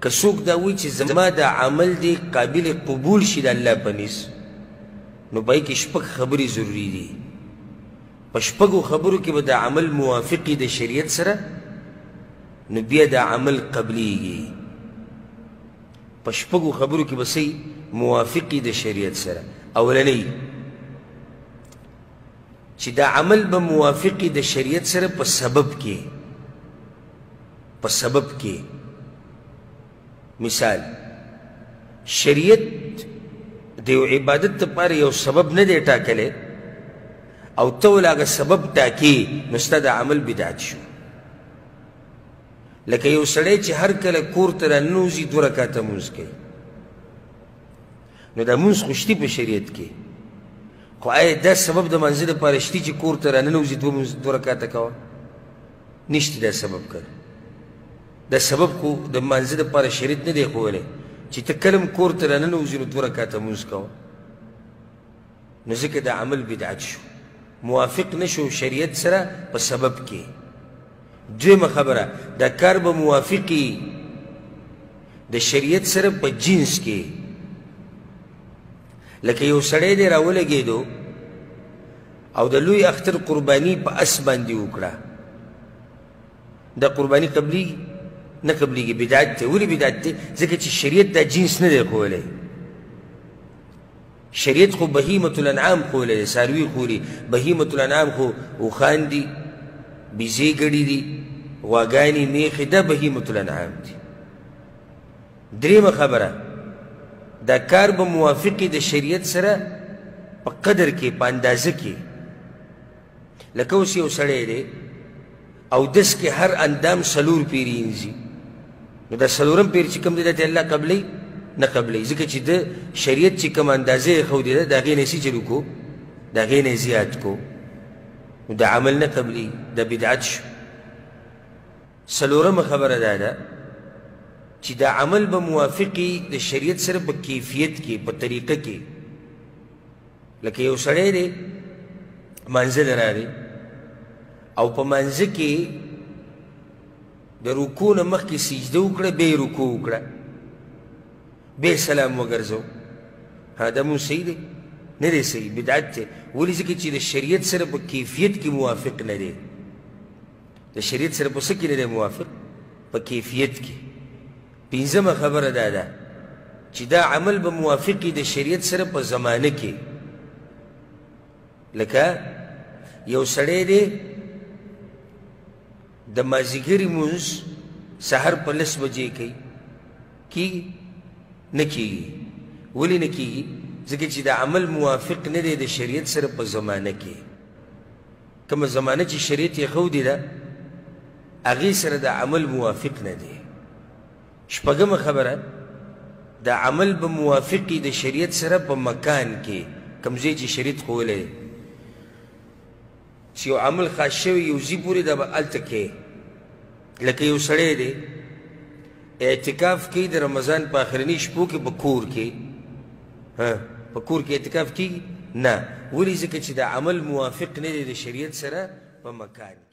که څوک دا وایي چې زما دا عمل دی قابل قبول شي د الله په نس نو په هغې کې شپږ خبرې ضروري دي په شپږو خبرو کې به دا عمل موافق د شریعت سره نو بیا دا عمل قبلیږي په شپږو خبرو کې به صحیح موافق د شریعت سره اولنۍ چې دا عمل به موافق د شریعت سره په سبب کې مثال شریعت د یو عبادت لپاره یو سبب نه دی ټاکلی او ته ول هغه سبب ټاکې نو ستا د عمل بدعت شو لکه یو سړی چې هر کله کور ته راننوځي 2 رکعته لمونځ کوي نو دا لمونځ خو شتي په شریعت کې خو آیا دا سبب د منځه دپاره شتي چې کور ته راننوځي 2 رکعته کوه نشته دا سبب کړه دا سبب خو د منځه دپاره شریعت نه دی ښوولی چې ته کله هم کور ته راننوځي نو 2 رکعته لمونځ کوه نو ځکه دا عمل بدعت شو موافق نشو شریعت سره په سبب کې دویمه خبره دا کار به موافقي د شریعت سره په جنس کې لکه یو سړی دی راولګېدو او د لوی اختر قرباني په اس باندې وکړه دا قرباني قبلیږي نه قبلیږي بدعت دی ولې بدعت دی ځکه چې شریعت دا جنس نه دی ښوولی شریعت خو بهیمة الانعام ښوولی دی څاروي خوري بهیمة الانعام خو اوښان دي بیزې ګړي دي غواګانې میخې دا بهیمة الانعام دي درېیمه خبره دا کار به موافقي د شریعت سره په قدر کې په اندازه کې لکه اوس یو سړی دی اودس کې هر اندام 4 پیرې انځي نو دا 4م پیر چې کوم دی دا ته الله قبلی نه قبلی ځکه چې د شریعت چې کوم اندازه یې ښودې ده د هغې نه یې څه چلو کو د هغې نه یې زیات کو نو دا عمل نه قبلی دا بدعت شو 4مه خبره دا ده چې دا عمل به موافقي د شریعت سره په کیفیت کې په طریقه کې لکه یو سړی دی مانځه له راغی او په مانځه کې د رکوع نه مخکې سجده وکړه بیا یې رکوع وکړه بیا یې سلام وګرځو دا مونځ صحیح دی نه دی صحیح بدعت دی ولې ځکه چې د شریعت سره په کیفیت کې موافق نه دی د شریعت سره په څه کې نه دی موافق په کیفیت کې 5مه خبره دا ده چې دا عمل به موافقي د شریعت سره په زمانه کې لکه یو سړی دی د مازدیګر لمونځ سحر په 10 بجې کوي کیږي نه کیږي ولې نه کیږي ځکه چې دا عمل موافق نه دی د شریعت سره په زمانه کې کومه زمانه چې شریعت یې ښودې ده هغې سره دا عمل موافق نه دی 6مه خبره دا عمل به موافقي د شریعت سره په مکان کې کوم ځای چې شریعت ښوولی دی چې یو عمل خاص شوی یو ځای پورې دا به هلته کې لکه یو سړی دی اعتکاف کوي د رمضان په آخرني شپو کې په کور کې په کور کې اعتکاف کېږي نه ولې ځکه چې دا عمل موافق نه دی د شریعت سره په مکان